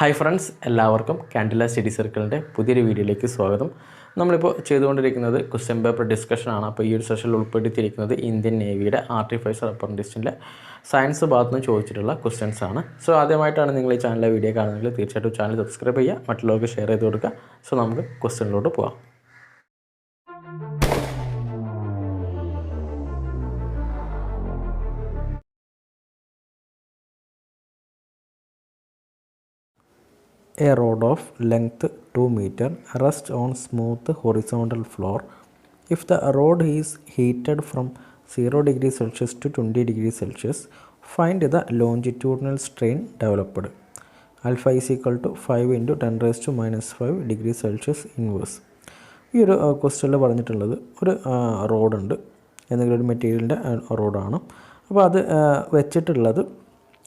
Hi friends, എല്ലാവർക്കും Candela study സർക്കിളിൻ്റെ പുതിയൊരു വീഡിയോയിലേക്ക് സ്വാഗതം. നമ്മളിപ്പോൾ ചെയ്തുകൊണ്ടിരിക്കുന്നത് ക്വസ്റ്റ്യൻ പേപ്പർ ഡിസ്കഷനാണ്. അപ്പോൾ ഈ ഒരു സെഷനിൽ ഉൾപ്പെടുത്തിയിരിക്കുന്നത് ഇന്ത്യൻ നേവിയുടെ ആർട്ടിഫൈസർ അപ്രൻറ്റീസിൻ്റെ സയൻസ് ഭാഗത്ത് നിന്ന് ചോദിച്ചിട്ടുള്ള ക്വസ്റ്റ്യൻസ് ആണ്. സോ ആദ്യമായിട്ടാണ് നിങ്ങൾ ഈ ചാനലിലെ വീഡിയോ കാണുന്നതെങ്കിൽ തീർച്ചയായിട്ടും ചാനൽ സബ്സ്ക്രൈബ് ചെയ്യുക, മറ്റുള്ളവർക്ക് ഷെയർ ചെയ്ത് കൊടുക്കുക. സോ നമുക്ക് ക്വസ്റ്റ്യനിലോട്ട് പോകാം. A rod of length 2 meter rests on smooth horizontal floor. If the rod is heated from 0 degrees Celsius to 20 degrees Celsius, find the longitudinal strain developed. Alpha is equal to 5 into 10 raised to minus 5 degrees Celsius inverse. ഈ ഒരു ക്വസ്റ്റ്യനിൽ പറഞ്ഞിട്ടുള്ളത് ഒരു റോഡുണ്ട്, എന്തെങ്കിലും ഒരു മെറ്റീരിയലിൻ്റെ റോഡാണ്. അപ്പോൾ അത് വെച്ചിട്ടുള്ളത്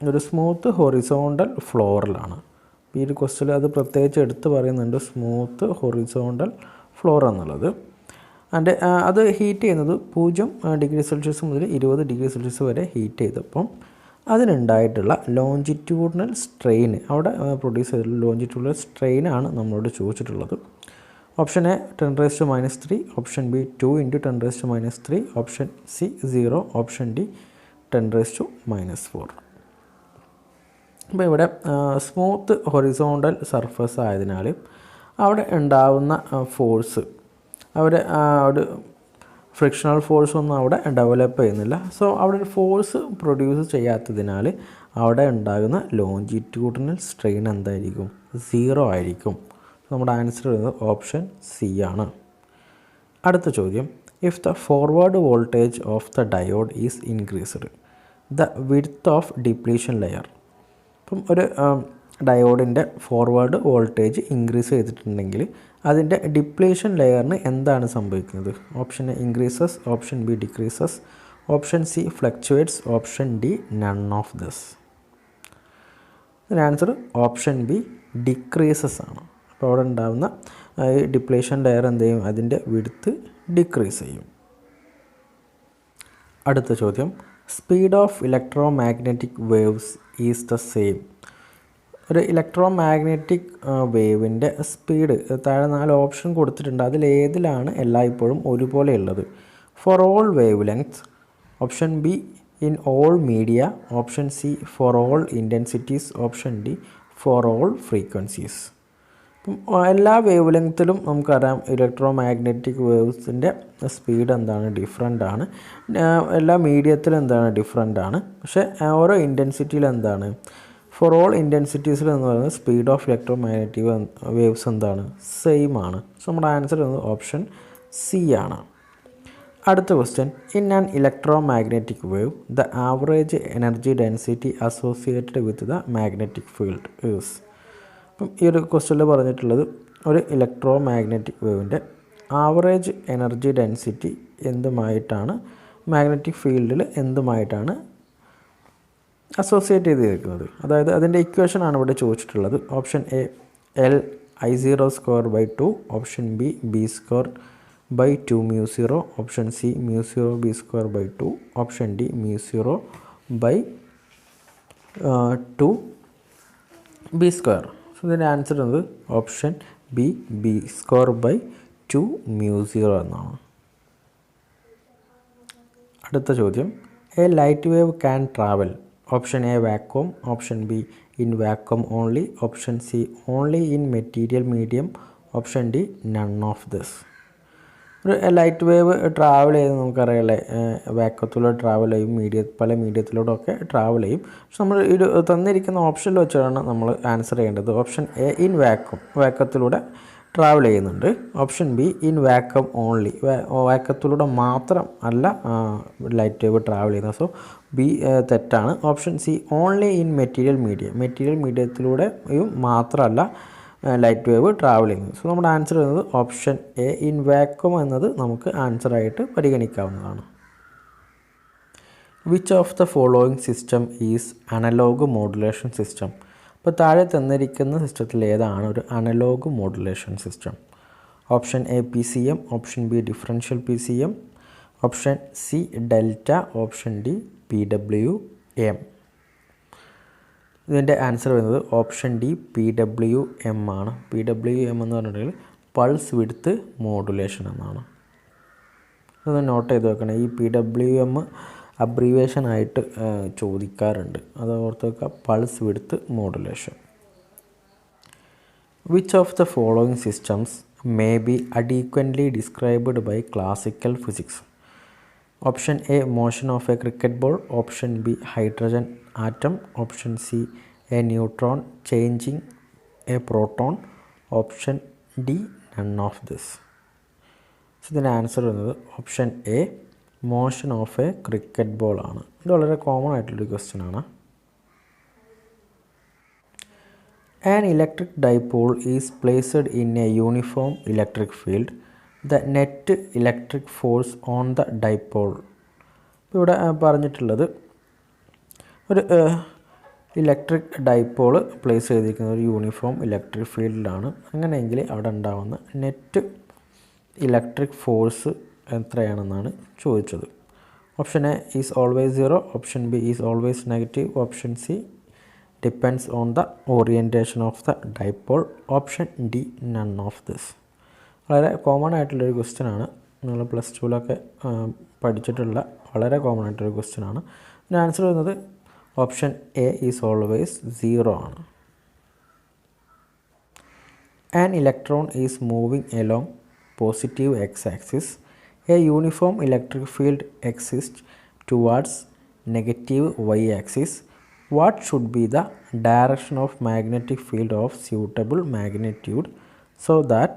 ഒരു സ്മൂത്ത് ഹൊറിസോണ്ടൽ ഫ്ലോറിലാണ്. ഈ ഒരു ക്വസ്റ്റ്യനിൽ അത് പ്രത്യേകിച്ച് എടുത്ത് പറയുന്നുണ്ട്, സ്മൂത്ത് ഹൊറിസോണ്ടൽ ഫ്ലോർ എന്നുള്ളത്. ആൻഡ് അത് ഹീറ്റ് ചെയ്യുന്നത് 0 ഡിഗ്രി സെൽഷ്യസ് മുതൽ 20 ഡിഗ്രി സെൽഷ്യസ് വരെ ഹീറ്റ് ചെയ്തപ്പം അതിനുണ്ടായിട്ടുള്ള ലോഞ്ചിറ്റ്യൂഡിനൽ സ്ട്രെയിൻ, അവിടെ പ്രൊഡ്യൂസ് ചെയ്തിട്ടുള്ള ലോഞ്ചിറ്റ്യൂഡിനൽ സ്ട്രെയിനാണ് നമ്മളോട് ചോദിച്ചിട്ടുള്ളത്. Option A 10 raised to minus 3, option B 2 into 10 raised to minus 3, option C 0, option D 10 raised to minus 4. അപ്പോൾ ഇവിടെ സ്മൂത്ത് ഹൊറിസോണ്ടൽ സർഫസ് ആയതിനാൽ അവിടെ ഉണ്ടാവുന്ന ഫോഴ്സ്, അവിടെ ഒരു ഫ്രിക്ഷണൽ ഫോഴ്സൊന്നും അവിടെ ഡെവലപ്പ് ചെയ്യുന്നില്ല. സോ അവിടെ ഒരു ഫോഴ്സ് പ്രൊഡ്യൂസ് ചെയ്യാത്തതിനാൽ അവിടെ ഉണ്ടാകുന്ന ലോഞ്ചിറ്റ്യൂഡിനൽ സ്ട്രെയിൻ എന്തായിരിക്കും? 0 ആയിരിക്കും. നമ്മുടെ ആൻസർ വരുന്നത് ഓപ്ഷൻ സി ആണ്. അടുത്ത ചോദ്യം, if the forward voltage of the diode is increased, the width of depletion layer. അപ്പം ഒരു ഡയോഡിൻ്റെ ഫോർവേഡ് വോൾട്ടേജ് ഇൻക്രീസ് ചെയ്തിട്ടുണ്ടെങ്കിൽ അതിൻ്റെ ഡിപ്ലീഷൻ ലെയറിന് എന്താണ് സംഭവിക്കുന്നത്? Option A increases, option B decreases, option C fluctuates, option D none of this. ഇതിന് answer option B decreases ആണ്. അപ്പോൾ അവിടെ ഉണ്ടാകുന്ന ഈ ഡിപ്ലീഷൻ ലെയർ എന്ത് ചെയ്യും? അതിൻ്റെ വിഡ്ത്ത് ഡിക്രീസ് ചെയ്യും. അടുത്ത ചോദ്യം, speed of electromagnetic waves is the same. ഒരു ഇലക്ട്രോ മാഗ്നറ്റിക് വേവിൻ്റെ സ്പീഡ് താഴെ 4 ഓപ്ഷൻ കൊടുത്തിട്ടുണ്ട്. അതിലേതിലാണ് എല്ലായ്പ്പോഴും ഒരുപോലെ ഉള്ളത്? For all wave length, option B in all media, option C for all intensities, option D for all frequencies. അപ്പം എല്ലാ wave ലെങ്ത്തിലും നമുക്കറിയാം electro magnetic വേവ്സിൻ്റെ speed എന്താണ്? ഡിഫറെൻ്റ് ആണ്. എല്ലാ മീഡിയത്തിലും എന്താണ്? ഡിഫറെൻ്റ് ആണ്. പക്ഷേ ഓരോ ഇൻറ്റൻസിറ്റിയിൽ എന്താണ്? ഫോർ ഓൾ ഇൻറ്റൻസിറ്റീസിൽ എന്ന് പറയുന്നത് speed of electromagnetic waves എന്താണ്? സെയിം ആണ്. സോ നമ്മുടെ ആൻസർ എന്നത് ഓപ്ഷൻ സി ആണ്. അടുത്ത question, in an electromagnetic wave the average energy density associated with the magnetic field is. അപ്പം ഈ ഒരു ക്വസ്റ്റ്യനിൽ പറഞ്ഞിട്ടുള്ളത് ഒരു ഇലക്ട്രോ മാഗ്നറ്റിക് വേവിൻ്റെ ആവറേജ് എനർജി ഡെൻസിറ്റി എന്തുമായിട്ടാണ്, മാഗ്നറ്റിക് ഫീൽഡിൽ എന്തുമായിട്ടാണ് അസോസിയേറ്റ് ചെയ്തിരിക്കുന്നത്? അതായത് അതിൻ്റെ ഇക്വേഷനാണ് ഇവിടെ ചോദിച്ചിട്ടുള്ളത്. Option A LI0² 2, option B B²/2 μ0, option C μ0 B²/2, option D μ0/2 B². ഇതിൻ്റെ ആൻസർ എന്നത് ഓപ്ഷൻ ബി B²/2 μ0 എന്നാണ്. അടുത്ത ചോദ്യം, A light wave can travel. Option A vacuum, option B in vacuum only, option C only in material medium, option D none of this. ഒരു light wave travel ചെയ്ത് നമുക്കറിയാമല്ലേ, വാക്വത്തിലൂടെ travel ചെയ്യും, പല മീഡിയത്തിലൂടെയൊക്കെ travel ചെയ്യും. പക്ഷെ നമ്മൾ ഒരു തന്നിരിക്കുന്ന ഓപ്ഷനിൽ വെച്ചാണ് നമ്മൾ ആൻസർ ചെയ്യേണ്ടത്. ഓപ്ഷൻ എ ഇൻ വാക്വം, വാക്വത്തിലൂടെ ട്രാവൽ ചെയ്യുന്നുണ്ട്. Option B in vacuum only, വാക്വത്തിലൂടെ മാത്രം അല്ല ലൈറ്റ് വേവ് ട്രാവൽ ചെയ്യുന്നത്. സോ ബി തെറ്റാണ്. Option C only in material മീഡിയത്തിലൂടെയും മാത്രമല്ല ലൈറ്റ് വേവ് ട്രാവൽ ചെയ്യുന്നത്. സോ നമ്മുടെ ആൻസർ വരുന്നത് ഓപ്ഷൻ എ ഇൻ വാക്വം എന്നത് നമുക്ക് ആൻസറായിട്ട് പരിഗണിക്കാവുന്നതാണ്. Which of the following system is analog modulation system. ഇപ്പോൾ താഴെ തന്നിരിക്കുന്ന സിസ്റ്റത്തിൽ ഏതാണ് ഒരു analog modulation system? Option A PCM, option B differential PCM, option C delta, option D PWM. ഇതിൻ്റെ ആൻസർ വരുന്നത് ഓപ്ഷൻ ഡി PWM ആണ്. PWM എന്ന് പറഞ്ഞിട്ടുണ്ടെങ്കിൽ പൾസ് വിഡ്ത്ത് മോഡുലേഷൻ എന്നാണ്. അതൊന്ന് നോട്ട് ചെയ്ത് വെക്കണം. ഈ PWM അബ്രീവേഷൻ ആയിട്ട് ചോദിക്കാറുണ്ട്, അത് ഓർത്ത് വെക്കുക. Pulse width modulation. Which of the following systems may be adequately described by classical physics? Option A, motion of a cricket ball. Option B, hydrogen atom. Option C, a neutron changing a proton. Option D, none of this. So ഇതിൻ്റെ answer വരുന്നത് option A, motion of A cricket ball ആണ്. ഇത് വളരെ common ആയിട്ടുള്ളൊരു question ആണ്. An electric dipole is placed in a uniform electric field. The net electric force on the dipole. ഇവിടെ പറഞ്ഞിട്ടുള്ളത് ഒരു ഇലക്ട്രിക് ഡൈപോൾ പ്ലേസ് ചെയ്തിരിക്കുന്ന ഒരു യൂണിഫോം ഇലക്ട്രിക് ഫീൽഡിലാണ്. അങ്ങനെയെങ്കിൽ അവിടെ ഉണ്ടാകുന്ന നെറ്റ് ഇലക്ട്രിക് ഫോഴ്സ് എത്രയാണെന്നാണ് ചോദിച്ചത്. Option A is always 0. Option B is always negative. Option C depends on the orientation of the dipole. Option D none of this. വളരെ common ആയിട്ടുള്ളൊരു question ആണ്. നിങ്ങൾ പ്ലസ് ടുവിലൊക്കെ പഠിച്ചിട്ടുള്ള വളരെ കോമൺ ആയിട്ടൊരു ക്വസ്റ്റ്യൻ ആണ്. ഇതിന് ആൻസർ വരുന്നത് ഓപ്ഷൻ എ ഈസ് ഓൾവേസ് 0 ആണ്. An electron is moving along positive x axis. A uniform electric field exist towards negative y axis. What should be the direction of magnetic field of suitable magnitude so that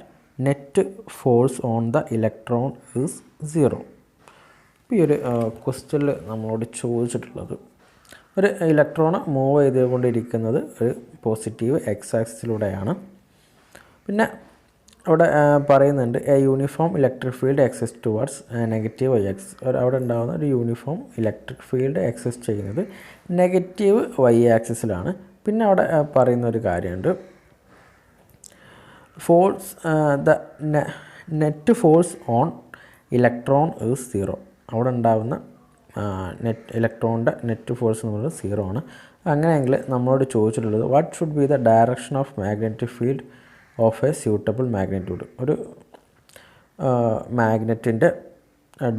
net force on the electron is 0? ഈ ഒരു ക്വസ്റ്റ്യനിൽ നമ്മളോട് ചോദിച്ചിട്ടുള്ളത് ഒരു electron move ചെയ്തുകൊണ്ടിരിക്കുന്നത് ഒരു positive X ആക്സിസിലൂടെയാണ്. പിന്നെ അവിടെ പറയുന്നുണ്ട് a uniform electric field exist towards negative y axis. അവിടെ ഉണ്ടാകുന്ന ഒരു യൂണിഫോം ഇലക്ട്രിക് ഫീൽഡ് എക്സിസ്റ്റ് ചെയ്യുന്നത് നെഗറ്റീവ് വൈ ആക്സിസിലാണ്. പിന്നെ അവിടെ പറയുന്ന ഒരു കാര്യമുണ്ട്, force the net force on electron is 0. അവിടെ ഉണ്ടാകുന്ന ഇലക്ട്രോണിൻ്റെ നെറ്റ് ഫോഴ്സ് എന്ന് പറയുന്നത് 0 ആണ്. അങ്ങനെയെങ്കിൽ നമ്മളോട് ചോദിച്ചിട്ടുള്ളത് what should be the direction of magnetic field of a suitable magnitude. ഒരു മാഗ്നറ്റിൻ്റെ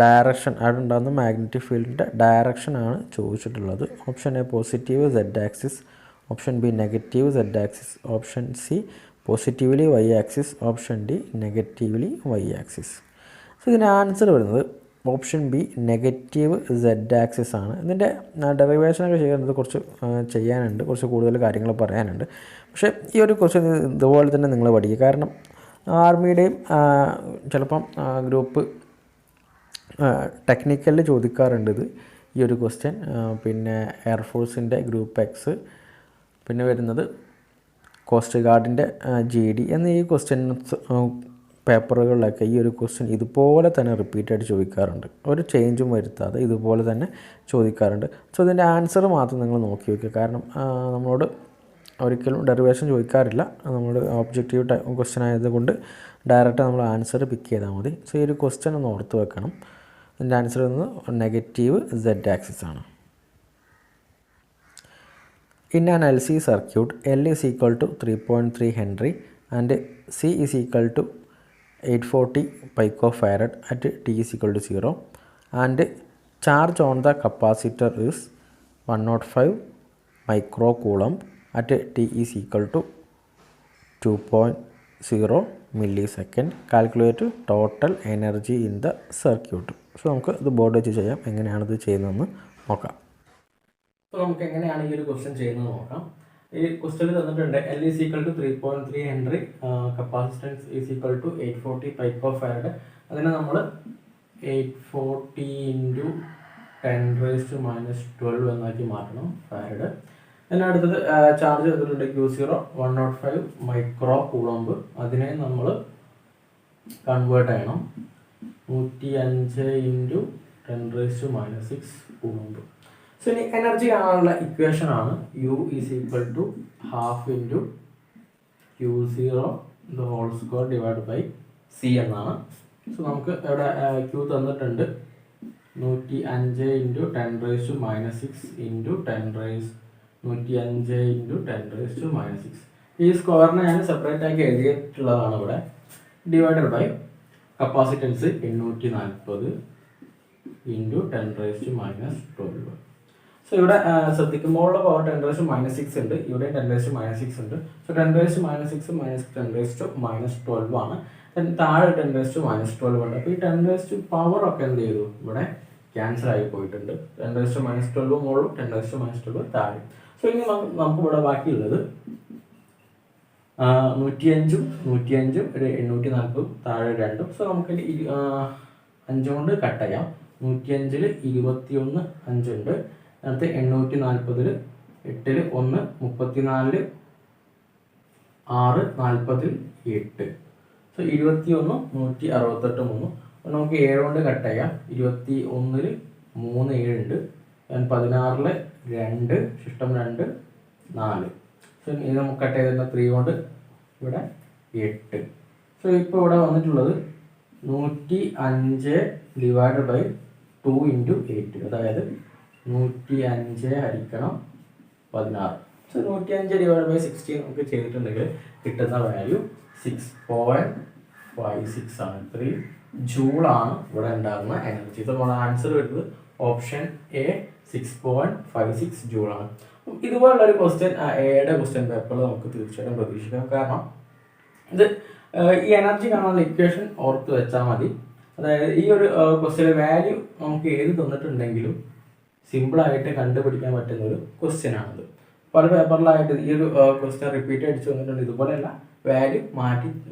ഡയറക്ഷൻ, അവിടെ ഉണ്ടാകുന്ന മാഗ്നറ്റിക് ഫീൽഡിൻ്റെ ഡയറക്ഷനാണ് ചോദിച്ചിട്ടുള്ളത്. Option A positive z axis. Option B negative z axis. Option C positively y axis. Option D negatively y axis. So ഇതിൻ്റെ answer വരുന്നത് option B negative z axis ആണ്. ഇതിൻ്റെ ഡെറിവേഷനൊക്കെ ചെയ്യുന്നത് കുറച്ച് ചെയ്യാനുണ്ട്, കുറച്ച് കൂടുതൽ കാര്യങ്ങൾ പറയാനുണ്ട്. പക്ഷേ ഈ ഒരു ക്വസ്റ്റ്യൻ ഇതുപോലെ തന്നെ നിങ്ങൾ പഠിക്കുക. കാരണം ആർമിയുടെയും ചിലപ്പം ഗ്രൂപ്പ് ടെക്നിക്കലിൽ ചോദിക്കാറുണ്ട് ഇത്, ഈ ഒരു ക്വസ്റ്റ്യൻ. പിന്നെ എയർഫോഴ്സിൻ്റെ ഗ്രൂപ്പ് എക്സ്, പിന്നെ വരുന്നത് കോസ്റ്റ് ഗാർഡിൻ്റെ GD എന്നീ ഈ ക്വസ്റ്റ്യൻസ് പേപ്പറുകളിലൊക്കെ ഈ ഒരു ക്വസ്റ്റ്യൻ ഇതുപോലെ തന്നെ റിപ്പീറ്റായിട്ട് ചോദിക്കാറുണ്ട്. ഒരു ചേഞ്ചും വരുത്താതെ ഇതുപോലെ തന്നെ ചോദിക്കാറുണ്ട്. സോ ഇതിൻ്റെ ആൻസർ മാത്രം നിങ്ങൾ നോക്കി വയ്ക്കുക. കാരണം നമ്മളോട് ഒരിക്കലും ഡെറിവേഷൻ ചോദിക്കാറില്ല. നമ്മൾ ഒബ്ജക്റ്റീവ് ക്വസ്റ്റ്യൻ ആയതുകൊണ്ട് ഡയറക്റ്റ് നമ്മൾ ആൻസർ പിക്ക് ചെയ്താൽ മതി. സോ ഈ ഒരു ക്വസ്റ്റ്യൻ ഒന്ന് ഓർത്ത് വെക്കണം. ഇതിൻ്റെ ആൻസർ വരുന്നത് നെഗറ്റീവ് സെഡ് ആക്സിസ് ആണ്. In an LC circuit, L is equal to 3.3 Henry and C is equal to 840 picofarad at T is equal to 0, and charge on the capacitor is 105 microcoulomb at T is equal to 2.0 millisecond. Calculate total energy in the circuit. So നമുക്ക് ഇത് board വെച്ച് ചെയ്യാം. എങ്ങനെയാണിത് ചെയ്യുന്നതെന്ന് നോക്കാം. അപ്പോൾ നമുക്ക് എങ്ങനെയാണ് ഈ ഒരു ക്വസ്റ്റ്യൻ ചെയ്യുന്നത് നോക്കാം. ഈ ക്വസ്റ്റ്യൻ തന്നിട്ടുണ്ട് L is equal to 3.3 Henry, capacitance is equal to 840 picofarad. അതിനെ നമ്മൾ 840 × 10⁻⁻12 എന്നാക്കി മാറ്റണം, ഫാരഡ്. പിന്നെ അടുത്തത് ചാർജ് ചെയ്തിട്ടുണ്ട് Q0 105 മൈക്രോകൂളംബ്. അതിനെ നമ്മൾ കൺവേർട്ട് ചെയ്യണം 105 × 10⁻6 കൂളംബ്. സോ ഇനി എനർജി കാണാനുള്ള ഇക്വേഷൻ ആണ് U is equal to 12 × Q0 the whole square divided by C എന്നാണ്. സോ നമുക്ക് ഇവിടെ Q തന്നിട്ടുണ്ട് 105 × 10⁻6 × 105 ഇൻറ്റു 10⁻⁻6. ഈ സ്ക്വയറിനെ ഞാൻ സെപ്പറേറ്റ് ആക്കി എഴുതിയിട്ടുള്ളതാണ് ഇവിടെ. Divided by capacitance 840 into 10⁻12. So ഇവിടെ ശ്രദ്ധിക്കുമ്പോഴുള്ള പവർ 10⁻6 ഉണ്ട്, ഇവിടെ 10⁻6 ഉണ്ട്. സോ 10⁻6 മൈനസ് 10⁻12 ആണ്. താഴെ 10⁻12 ഉണ്ട്. അപ്പോൾ ഈ 10 പവർ ഒക്കെ എന്ത് ചെയ്തു, ഇവിടെ ക്യാൻസൽ ആയി പോയിട്ടുണ്ട്. 10⁻12 മുകളിലും 10⁻12 താഴെ. സോ ഇനി നമുക്ക് ഇവിടെ ബാക്കിയുള്ളത് 105 840 താഴെ 2. സോ നമുക്ക് 5 കൊണ്ട് കട്ട് ചെയ്യാം. 105 21 5 ഉണ്ട്. അടുത്ത് 840 8 1 34 6 40 8. സോ 21 168 3. അപ്പോൾ നമുക്ക് 7 കൊണ്ട് കട്ട് ചെയ്യാം. 21 3 7 ഉണ്ട്. 16 2 ശിഷ്ടം 2 4. സോ ഇത് നമുക്ക് കട്ട് ചെയ്തിരുന്ന 3 കൊണ്ട് ഇവിടെ 8. സോ ഇപ്പോൾ ഇവിടെ വന്നിട്ടുള്ളത് 105 ഡിവൈഡ് ബൈ 2 ഇൻറ്റു 8, അതായത് 105 ഹരിക്കണം 16. സോ 105 ഡിവൈഡ് ബൈ 16 നമുക്ക് ചെയ്തിട്ടുണ്ടെങ്കിൽ കിട്ടുന്ന വാല്യൂ 6.56 ആണ്. 3 ജൂളാണ് ഇവിടെ ഉണ്ടാകുന്ന എനർജി. സോ നമ്മുടെ ആൻസർ വരുന്നത് ഓപ്ഷൻ എ 6.56 ജൂളാണ്. ഇതുപോലുള്ളൊരു ക്വസ്റ്റ്യൻ എയുടെ ക്വസ്റ്റ്യൻ പേപ്പറിൽ നമുക്ക് തീർച്ചയായിട്ടും പ്രതീക്ഷിക്കാം. കാരണം ഇത് ഈ എനർജി കാണാനുള്ള ഇക്വേഷൻ ഓർത്ത് വെച്ചാൽ മതി. അതായത് ഈ ഒരു ക്വസ്റ്റ്യൻ്റെ വാല്യൂ നമുക്ക് ഏത് തന്നിട്ടുണ്ടെങ്കിലും സിമ്പിളായിട്ട് കണ്ടുപിടിക്കാൻ പറ്റുന്ന ഒരു ക്വസ്റ്റ്യൻ ആണിത്. പല പേപ്പറിലായിട്ട് ഈ ഒരു ക്വസ്റ്റ്യൻ റിപ്പീറ്റ് അടിച്ച് വന്നിട്ടുണ്ട്. ഇതുപോലെയല്ല, വാല്യൂ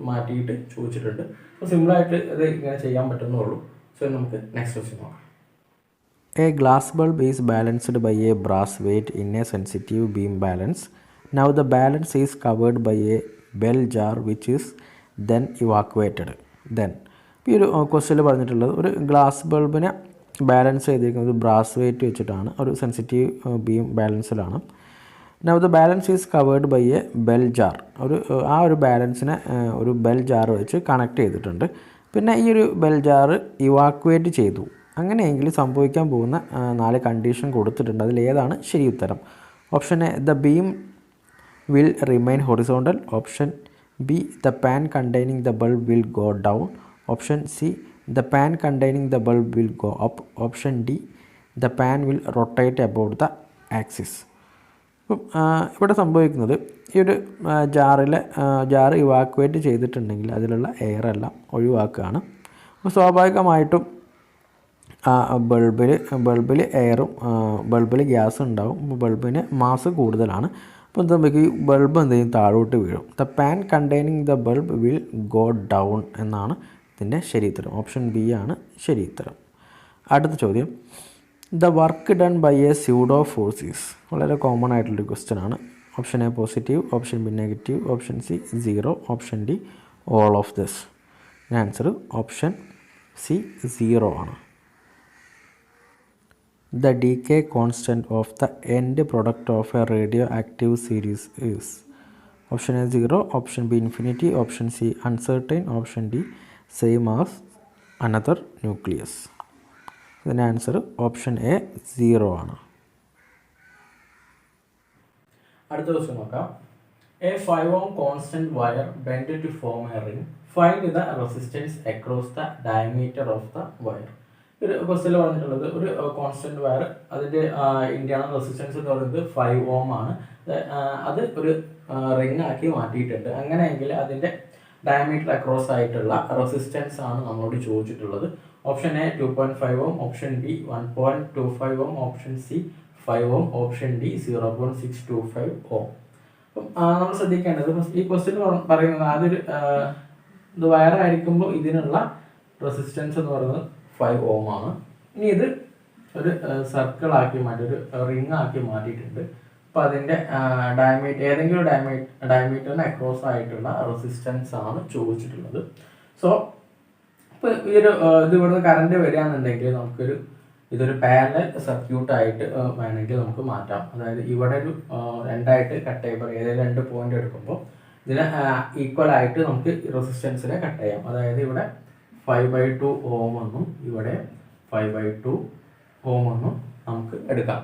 മാറ്റിയിട്ട് ചോദിച്ചിട്ടുണ്ട്. അപ്പോൾ സിമ്പിളായിട്ട് ഇത് ഇങ്ങനെ ചെയ്യാൻ പറ്റുന്നുള്ളൂ. സോ നമുക്ക് നെക്സ്റ്റ് ക്വസ്റ്റ്യൻ നോക്കാം. A glass bulb is balanced by a brass weight in a sensitive beam balance. Now the balance is covered by a bell jar which is then evacuated. Then ഈ ഒരു ക്വസ്റ്റ്യനിൽ പറഞ്ഞിട്ടുള്ളത് ഒരു glass ബൾബിനെ balance ചെയ്തിരിക്കുന്നത് brass weight വെച്ചിട്ടാണ്, ഒരു sensitive beam ബാലൻസിലാണ്. Now the balance is covered by a bell jar. ആ ഒരു ബാലൻസിനെ ഒരു ബെൽ ജാർ വെച്ച് കണക്ട് ചെയ്തിട്ടുണ്ട്. പിന്നെ ഈ ഒരു ബെൽ ജാർ ഇവാക്വേറ്റ് ചെയ്തു. അങ്ങനെയെങ്കിൽ സംഭവിക്കാൻ പോകുന്ന 4 കണ്ടീഷൻ കൊടുത്തിട്ടുണ്ട്. അതിലേതാണ് ശരി ഉത്തരം? Option A, the beam will remain horizontal. Option B, the pan containing the bulb will go down. Option C, the pan containing the bulb will go up. Option D, the pan will rotate about the axis. ഇപ്പം ഇവിടെ സംഭവിക്കുന്നത് ഈ ഒരു jar evacuate ചെയ്തിട്ടുണ്ടെങ്കിൽ അതിലുള്ള air എല്ലാം ഒഴിവാക്കുകയാണ്. അപ്പോൾ സ്വാഭാവികമായിട്ടും ബൾബിൽ എയറും ബൾബിൽ ഗ്യാസും ഉണ്ടാവും. ബൾബിന് മാസ് കൂടുതലാണ്. അപ്പോൾ നമുക്ക് ഈ ബൾബ് എന്ത് ചെയ്യും, താഴോട്ട് വീഴും. The pan containing the bulb will go down എന്നാണ് ഇതിൻ്റെ ശരി ഉത്തരം. ഓപ്ഷൻ ബി ആണ് ശരി ഉത്തരം. അടുത്ത ചോദ്യം, the work done by a pseudo force is. വളരെ കോമൺ ആയിട്ടുള്ളൊരു ക്വസ്റ്റ്യൻ ആണ്. Option A positive, option B negative, option C 0, option D all of this. Answer option C 0 ആണ്. The decay constant of the end product of a radioactive series is. Option A 0, option B infinity, option C uncertain, option D same as another nucleus. ഇതിൻ്റെ answer option A 0 ആണ്. അടുത്ത question നോക്കാം. A 5 ohm constant wire bent to form a ring. Find the resistance across the diameter of the wire. ഒരു ക്വസ്റ്റ്യനിൽ പറഞ്ഞിട്ടുള്ളത് ഒരു constant wire, അതിൻ്റെ internal resistance എന്ന് പറയുന്നത് 5 ohm ആണ്. അത് ഒരു റിംഗ് ആക്കി മാറ്റിയിട്ടുണ്ട്. അങ്ങനെയെങ്കിൽ അതിൻ്റെ ഡയമീറ്റർ അക്രോസ് ആയിട്ടുള്ള റെസിസ്റ്റൻസ് ആണ് നമ്മളോട് ചോദിച്ചിട്ടുള്ളത്. Option A 2.5 ohm, option B 1.25 ohm, option C 5 ohm, option D 0.625 ohm. അപ്പം നമ്മൾ ശ്രദ്ധിക്കേണ്ടത് ഈ ക്വസ്റ്റ്യൻ പറയുന്നത് അതൊരു ഇത് വയറായിരിക്കുമ്പോൾ ഇതിനുള്ള റെസിസ്റ്റൻസ് എന്ന് പറയുന്നത് 5 ohm ആണ്. ഇനി ഇത് ഒരു സർക്കിൾ ആക്കി മാറ്റി, ഒരു റിംഗ് ആക്കി മാറ്റിയിട്ടുണ്ട്. അപ്പോൾ അതിൻ്റെ ഡയമീറ്റർ, ഏതെങ്കിലും ഡയമീറ്ററിന് അക്രോസ് ആയിട്ടുള്ള റെസിസ്റ്റൻസ് ആണ് ചോദിച്ചിട്ടുള്ളത്. സോ ഇപ്പോൾ ഈ ഒരു ഇത് ഇവിടുന്ന് കറണ്ട് വരികയാണെന്നുണ്ടെങ്കിൽ ഇതൊരു പാരലൽ സർക്യൂട്ടായിട്ട് വേണമെങ്കിൽ നമുക്ക് മാറ്റാം. അതായത് ഇവിടെ ഒരു രണ്ടായിട്ട് കട്ട് ചെയ്യുമ്പോൾ ഏതെങ്കിലും 2 പോയിന്റ് എടുക്കുമ്പോൾ ഇതിന് ഈക്വൽ ആയിട്ട് നമുക്ക് റെസിസ്റ്റൻസിനെ കട്ട് ചെയ്യാം. അതായത് ഇവിടെ 5/2 ohm എന്നും ഇവിടെ 5/2 ohm എന്നും നമുക്ക് എടുക്കാം.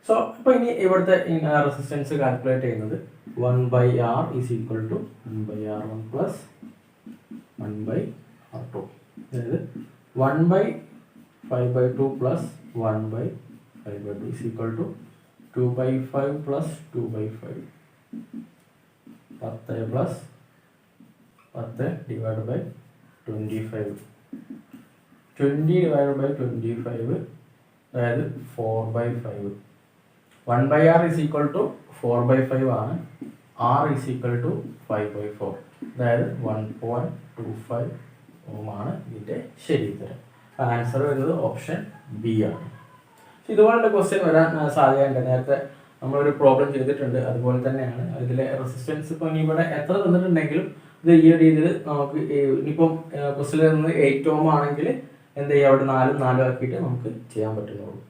സോ ഇപ്പോൾ ഇനി ഇവിടുത്തെ റെസിസ്റ്റൻസ് കാൽക്കുലേറ്റ് ചെയ്യുന്നത് 1/R is equal to 1/R1 plus 1/R2. അതായത് 1/5/2 plus 1/5/2 is equal to 2/5 plus 2/5. 10 plus 10 divided by 25. 20 divided by 25 അതായത് 4/5. 1/R is equal to 4/5 ആണ്. R is equal to 5/4. അതായത് 1.25 ഓം ആണ് ഇതിൻ്റെ ശരി ഉത്തരം. ആൻസർ വരുന്നത് ഓപ്ഷൻ ബി ആണ്. ഇതുപോലുള്ള ക്വസ്റ്റ്യൻ വരാൻ സാധ്യതയുണ്ട്. നേരത്തെ നമ്മളൊരു പ്രോബ്ലം ചെയ്തിട്ടുണ്ട്, അതുപോലെ തന്നെയാണ് ഇതിലെ റെസിസ്റ്റൻസ്. ഇപ്പോൾ ഇനി ഇവിടെ എത്ര തന്നിട്ടുണ്ടെങ്കിലും ഇത് ഈ ഒരു രീതിയിൽ നമുക്ക് ഇനിയിപ്പം ക്വസ്റ്റ്യനിൽ നിന്ന് 8 ഓം ആണെങ്കിൽ എന്ത് ചെയ്യുക, അവിടെ 4 ആക്കിയിട്ട് നമുക്ക് ചെയ്യാൻ പറ്റുന്നുള്ളൂ.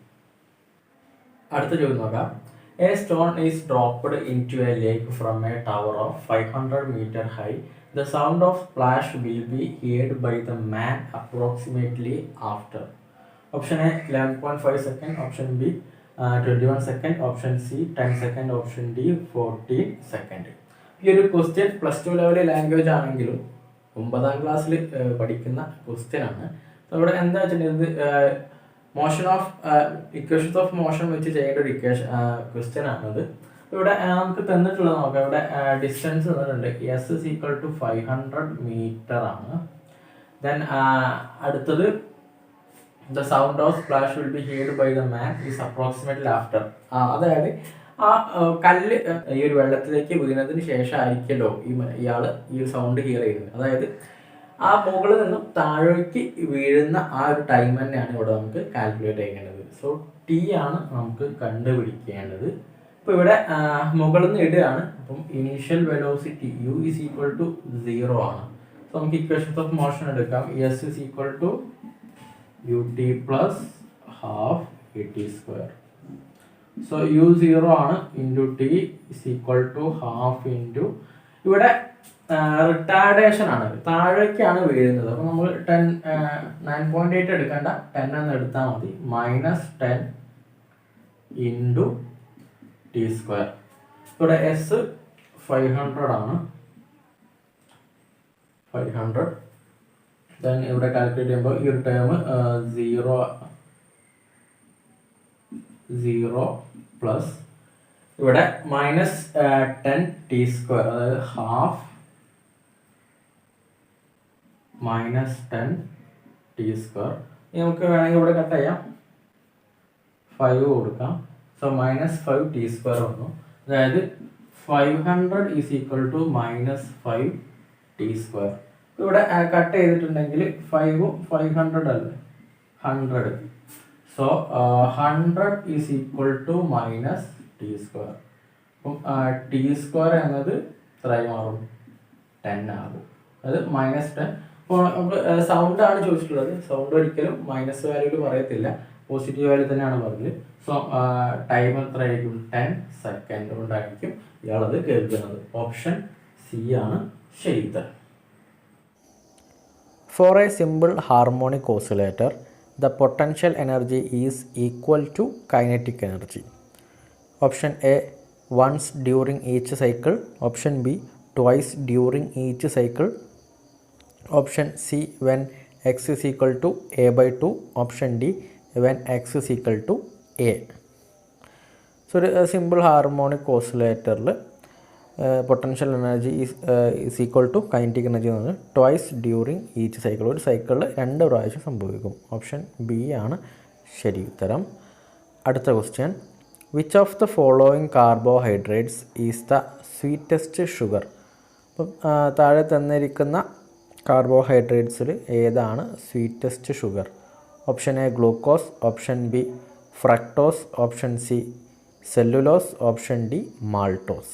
അടുത്ത ചോദ്യം നോക്കാം. A stone is dropped into a lake from a tower of 500 meter high. The sound of splash will be heard by the man approximately after. Option A 11.5 seconds, option B 21 seconds, option C 10 seconds, option D 14 seconds. ഈ ഒരു question +2 level language ആണെങ്കിലും 9ാം ക്ലാസ്സിൽ പഠിക്കുന്ന question ആണ്. ഇവിടെ എന്താ വെച്ചിട്ടുണ്ടെങ്കിൽ motion of equations of motion വെച്ച് ചെയ്യേണ്ട ഒരു ക്വസ്റ്റ്യൻ ആണത്. ഇവിടെ നമുക്ക് തന്നിട്ടുള്ളത് നോക്കാം. ഇവിടെ ഡിസ്റ്റൻസ് തന്നിട്ടുണ്ട്. S is equal to 500 meter ആണ്. ദെൻ അടുത്തത് the sound of splash will be heard by the man is approximately after. അതായത് ആ കല്ല് ഈ ഒരു വെള്ളത്തിലേക്ക് വീണതിന് ശേഷം ആയിരിക്കല്ലോ ഇയാൾ ഈ സൗണ്ട് ഹിയർ ചെയ്യുന്നത്. അതായത് ആ മുകളിൽ നിന്നും താഴേക്ക് വീഴുന്ന ആ ഒരു ടൈം തന്നെയാണ് ഇവിടെ നമുക്ക് കാൽക്കുലേറ്റ് ചെയ്യേണ്ടത്. സോ ടി ആണ് നമുക്ക് കണ്ടുപിടിക്കേണ്ടത്. ഇപ്പോൾ ഇവിടെ മുകളിൽ നിന്ന് ഇടുകയാണ്. അപ്പം initial velocity u is equal to 0 ആണ്. സോ നമുക്ക് ഇക്വേഷൻസ് ഓഫ് മോഷൻ എടുക്കാം. S is equal to ut plus half at square. So u0 ആണ് into t is equal to half into ഇവിടെ റിട്ടാർഡേഷൻ ആണ്, താഴേക്കാണ് വീഴുന്നത്. അപ്പോൾ നമ്മൾ 9.8 എടുക്കേണ്ട 10 എന്ന് എടുത്താൽ മതി. -10 ഇൻറ്റു ടി സ്ക്വയർ. ഇവിടെ എസ് 500 ആണ്. 500 ദെൻ ഇവിടെ കാൽക്കുലേറ്റ് ചെയ്യുമ്പോൾ ഈ ഒരു ടേം 0 പ്ലസ് ഇവിടെ -10 ടി സ്ക്വയർ, അതായത് ഹാഫ് -10 ടി സ്ക്വയർ. നമുക്ക് വേണമെങ്കിൽ ഇവിടെ കട്ട് ചെയ്യാം, 5 കൊടുക്കാം. സോ -5 ടി സ്ക്വയർ വന്നു. അതായത് 500 is equal to -5 t square. ഇവിടെ കട്ട് ചെയ്തിട്ടുണ്ടെങ്കിൽ 5ഉം 500 അല്ലേ, 100. So 100 is equal to t square. അപ്പം ടി സ്ക്വയർ എന്നത് എത്രയായി മാറും, 10 ആകും. അത് -10. അപ്പോൾ നമുക്ക് സൗണ്ട് ആണ് ചോദിച്ചിട്ടുള്ളത്. സൗണ്ട് ഒരിക്കലും മൈനസ് വാല്യൂല് പറയത്തില്ല, പോസിറ്റീവ് വാല്യൂ തന്നെയാണ് പറഞ്ഞത്. സോ ടൈം എത്രയായിരിക്കും, 10 സെക്കൻഡ് കൊണ്ടായിരിക്കും ഇയാളത് കേൾക്കുന്നത്. ഓപ്ഷൻ സി ആണ് ശരി ഉത്തരം. For a simple harmonic oscillator, the potential energy is equal to kinetic energy. Option A once during each cycle, option B twice during each cycle, option C when x is equal to a/2, option D when x is equal to a. So a simple harmonic oscillator potential energy is equal to kinetic energy എന്ന് പറഞ്ഞാൽ twice during each cycle, ഒരു സൈക്കിളിൽ 2 പ്രാവശ്യം സംഭവിക്കും. Option B ആണ് ശരി ഉത്തരം. അടുത്ത question, which of the following carbohydrates is the sweetest sugar? അപ്പം താഴെ തന്നിരിക്കുന്ന കാർബോഹൈഡ്രേറ്റ്സിൽ ഏതാണ് sweetest sugar? Option A glucose, option B fructose, option C cellulose, option D maltose.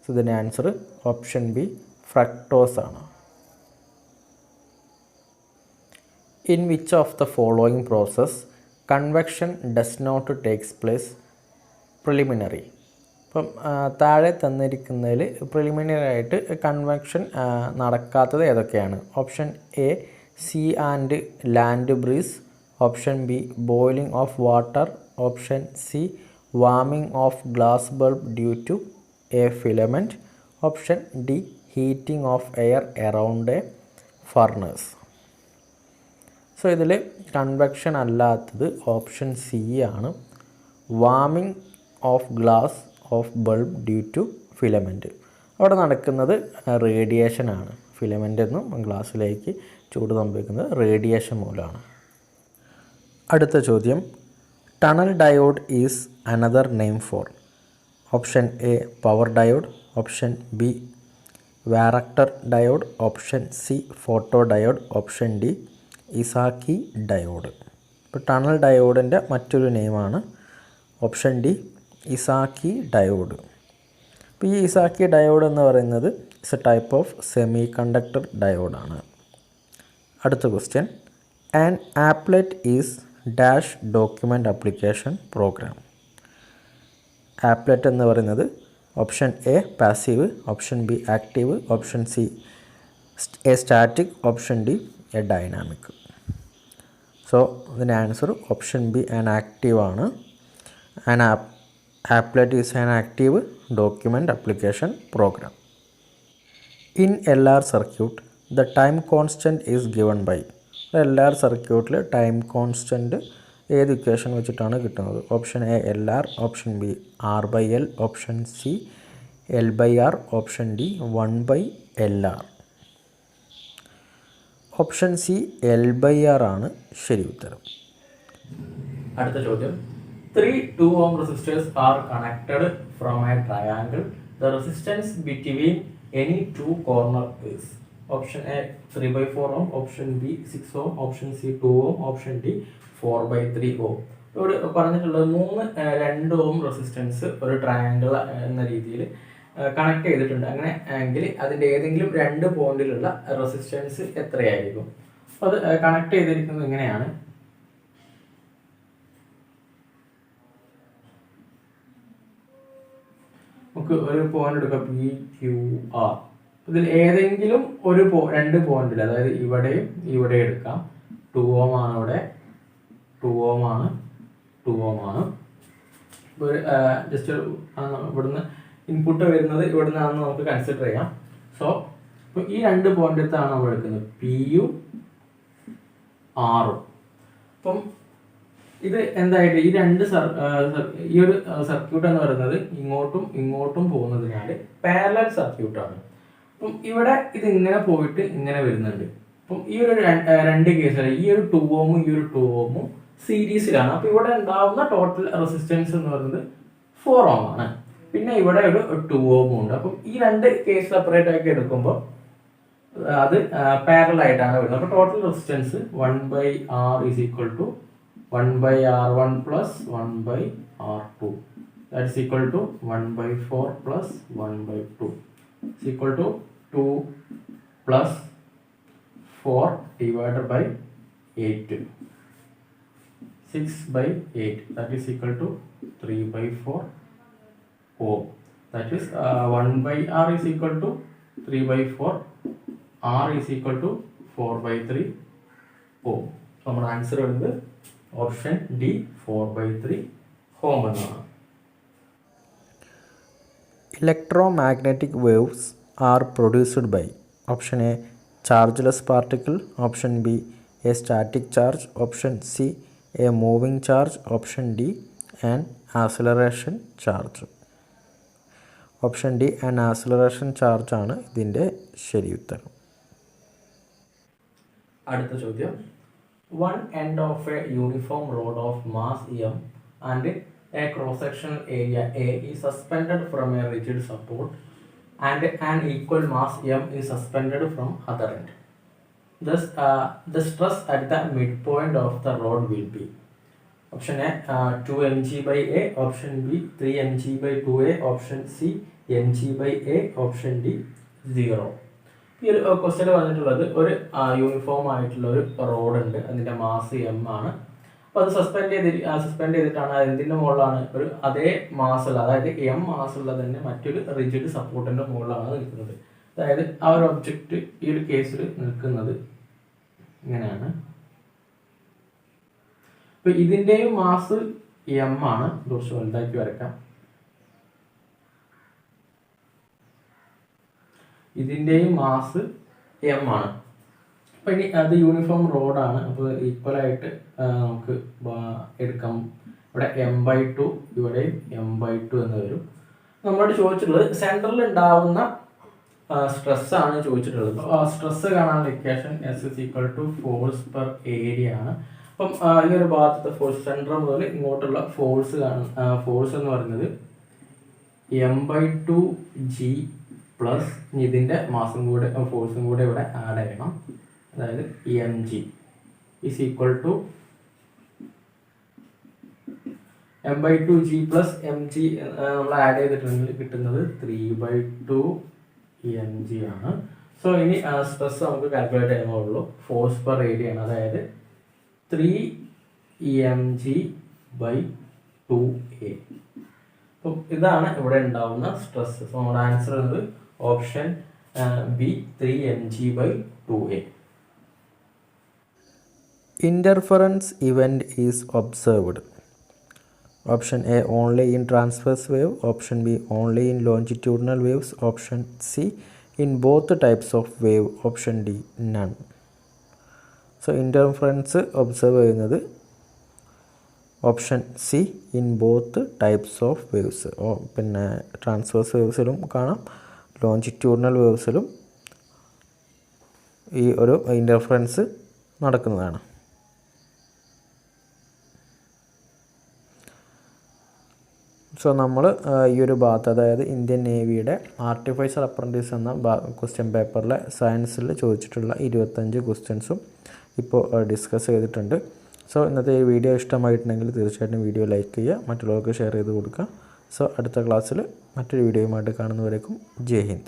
So ഇതിൻ്റെ ആൻസർ ഓപ്ഷൻ ബി ഫ്രക്ടോസ് ആണ്. In which of the following process convection does not takes place? Preliminary. അപ്പം താഴെ തന്നിരിക്കുന്നതിൽ preliminary ആയിട്ട് convection നടക്കാത്തത് ഏതൊക്കെയാണ്? Option A sea and land breeze, option B boiling of water, option C warming of glass bulb due to a filament. Option D heating of air around a furnace. So ഇതിൽ convection അല്ലാത്തത് option C ആണ്, warming of glass of bulb due to filament. അവിടെ നടക്കുന്നത് റേഡിയേഷനാണ്. Filament എന്നും ഗ്ലാസ്സിലേക്ക് ചൂട് സംഭവിക്കുന്നത് radiation മൂലമാണ്. അടുത്ത ചോദ്യം, tunnel diode is another name for. Option A power diode, option B varactor diode, option C photodiode, option D Esaki diode. ഇപ്പോൾ ടണൽ ഡയോഡിൻ്റെ മറ്റൊരു നെയിമാണ് ഓപ്ഷൻ ഡി ഇസാക്കി ഡയോഡ്. ഇപ്പോൾ ഈ ഇസാക്കി ഡയോഡ് എന്ന് പറയുന്നത് it's a type of semiconductor ഡയോഡാണ്. അടുത്ത question, an applet is dash document application program. Applet എന്ന് പറയുന്നത് option A passive, option B active, option C a static, option D a dynamic. So ഇതിൻ്റെ answer option B an active ആണ്. An applet is an active document application program. In LR circuit the time constant is given by. LR സർക്യൂട്ടിൽ time constant ഏത് equation വെച്ചിട്ടാണ് കിട്ടുന്നത്? Option A LR, option B R/L, option C L/R, option D 1/LR. Option C L/R ആണ് ശരി ഉത്തരം. അടുത്ത ചോദ്യം, 3 2 ohm resistors are connected from a triangle. The resistance between any two corners is. Option A 3/4 ohm, option B 6 ohm, option C 2 ohm, option D 4/3 ohm. ഇവിടെ പറഞ്ഞിട്ടുള്ളത് 2 ohm resistance ഒരു triangle എന്ന രീതിയിൽ കണക്ട് ചെയ്തിട്ടുണ്ട്. അങ്ങനെ എങ്കിൽ അതിൻ്റെ ഏതെങ്കിലും 2 പോയിന്റിലുള്ള റെസിസ്റ്റൻസ് എത്രയായിരിക്കും? അപ്പോൾ അത് കണക്ട് ചെയ്തിരിക്കുന്നത് ഇങ്ങനെയാണ്. നമുക്ക് ഒരു പോയിന്റ് എടുക്കാം, PQR. ഇതിൽ ഏതെങ്കിലും ഒരു 2 പോയിന്റിൽ, അതായത് ഇവിടെയും ഇവിടെ എടുക്കാം. 2 ohm ആണ് ഇവിടെ, 2 ohm ആണ്, 2 ohm ആണ്. ഇപ്പോൾ ജസ്റ്റ് ഇവിടുന്ന് ഇൻപുട്ട് വരുന്നത് ഇവിടെ നിന്നാണെന്ന് നമുക്ക് കൺസിഡർ ചെയ്യാം. സോ ഇപ്പോൾ ഈ 2 പോയിന്റിലാണ് നമ്മൾ എടുക്കുന്നത്, P-യും R-ഉം. അപ്പം ഇത് എന്തായിട്ട് ഈ ഈ ഒരു സർക്യൂട്ട് എന്ന് പറയുന്നത് ഇങ്ങോട്ടും പോകുന്നതിനാൽ പാരലൽ സർക്യൂട്ടാണ്. അപ്പം ഇവിടെ ഇത് ഇങ്ങനെ പോയിട്ട് ഇങ്ങനെ വരുന്നുണ്ട്. അപ്പം ഈ ഒരു 2 കേസിൽ ഈ ഒരു 2 ohm ഈ ഒരു 2 ohm സീരീസിലാണ്. അപ്പോൾ ഇവിടെ ഉണ്ടാവുന്ന ടോട്ടൽ റെസിസ്റ്റൻസ് എന്ന് പറയുന്നത് 4 ohm ആണ്. പിന്നെ ഇവിടെ ഒരു 2 ohm ഉണ്ട്. അപ്പം ഈ 2 കേസ് സെപ്പറേറ്റ് ആക്കി എടുക്കുമ്പോൾ അത് പാരലൽ ആയിട്ടാണ് വരുന്നത്. അപ്പോൾ total resistance 1/R is equal to 1/R1 plus 1/R2. That is equal to 1/4 plus 1/2 is equal to 2 plus 4 divided by 8. 6/8. That is equal to 3/4 ohm. That is 1/R is equal to 3/4. R is equal to 4/3 ohm. So our answer is option D 4/3 ohm എന്നാണ്. Electromagnetic waves are produced by. Option A chargeless particle, option B a static charge, option C a moving charge, option D an acceleration charge. Option D an acceleration charge ആണ് ഇതിൻ്റെ ശരി ഉത്തരം. അടുത്ത ചോദ്യം, one end of a uniform rod of mass m and a cross-sectional area A is suspended from a rigid support and an equal mass m is suspended from other end. Thus, the stress at the midpoint of the rod will be. Option A 2 mg by A, option B 3 mg by 2A, option C mg by A, option D 0. ഈ ഒരു question വന്നിട്ടുള്ളത് ഒരു uniform ആയിട്ടുള്ള ഒരു road ഉണ്ട്, അതിൻ്റെ mass m ആണ്. അപ്പോൾ അത് സസ്പെൻഡ് ചെയ്തിട്ടാണ് എന്തിൻ്റെ മുകളിലാണ് ഒരു അതേ മാസുള്ള, അതായത് m മാസുള്ള തന്നെ മറ്റൊരു റിജിഡ് സപ്പോർട്ടിൻ്റെ മുകളിലാണ് നിൽക്കുന്നത്. അതായത് ആ ഒരു ഒബ്ജക്റ്റ് ഈ ഒരു കേസിൽ നിൽക്കുന്നത് ഇങ്ങനെയാണ്. അപ്പോൾ ഇതിൻ്റെയും മാസ് എം ആണ്, കുറച്ച് വലുതാക്കി വരയ്ക്കാം. ഇതിൻ്റെയും മാസ് എം ആണ്. അപ്പം ഇനി അത് യൂണിഫോം റോഡാണ്, അപ്പോൾ ഈക്വലായിട്ട് നമുക്ക് എടുക്കാം. ഇവിടെ m/2, ഇവിടെയും m/2 എന്ന് വരും. നമ്മളോട് ചോദിച്ചിട്ടുള്ളത് സെൻറ്ററിൽ ഉണ്ടാവുന്ന സ്ട്രെസ്സാണ് ചോദിച്ചിട്ടുള്ളത്. സ്ട്രെസ്സ് കാണാനുള്ള equation S force per area ആണ്. അപ്പം ഈ ഒരു ഭാഗത്തെ ഫോഴ്സ് സെൻറ്റർ മുതൽ ഇങ്ങോട്ടുള്ള ഫോഴ്സ് ഫോഴ്സ് എന്ന് പറയുന്നത് m/2g പ്ലസ് ഇതിൻ്റെ മാസും കൂടെ ഫോഴ്സും കൂടെ ഇവിടെ ആഡ് ചെയ്യണം. അതായത് mg is equal to m/2g plus mg നമ്മൾ ആഡ് ചെയ്തിട്ടുണ്ടെങ്കിൽ കിട്ടുന്നത് 3/2 mg ആണ്. സോ ഇനി സ്ട്രെസ് നമുക്ക് കാൽക്കുലേറ്റ് ചെയ്യുന്നുള്ളൂ. ഫോഴ്സ് പെർ ഏരിയ ആണ്, അതായത് 3 mg/2a. അപ്പം ഇതാണ് ഇവിടെ ഉണ്ടാവുന്ന സ്ട്രെസ്. സോ നമ്മുടെ ആൻസർ എന്നത് option B 3 mg/2a. Interference event is observed. Option A only in transverse wave, option B only in longitudinal waves, option C in both types of wave, option D none. So interference observe ചെയ്യുന്നത് option C in both types of waves. പിന്നെ transverse വേവ്സിലും കാണാം, longitudinal വേവ്സിലും ഈ ഒരു interference നടക്കുന്നതാണ്. So നമ്മൾ ഈ ഒരു ഭാഗത്ത്, അതായത് ഇന്ത്യൻ നേവിയുടെ ആർട്ടിഫൈസർ അപ്രൻറ്റീസ് എന്ന ക്വസ്റ്റ്യൻ പേപ്പറിലെ സയൻസിൽ ചോദിച്ചിട്ടുള്ള 25 ക്വസ്റ്റ്യൻസും ഇപ്പോൾ ഡിസ്കസ് ചെയ്തിട്ടുണ്ട്. സോ ഇന്നത്തെ ഈ വീഡിയോ ഇഷ്ടമായിട്ടുണ്ടെങ്കിൽ തീർച്ചയായിട്ടും വീഡിയോ ലൈക്ക് ചെയ്യുക, മറ്റുള്ളവർക്ക് ഷെയർ ചെയ്ത് കൊടുക്കുക. സോ അടുത്ത ക്ലാസ്സിൽ മറ്റൊരു വീഡിയോയുമായിട്ട് കാണുന്നവരേക്കും ജയ് ഹിന്ദ്.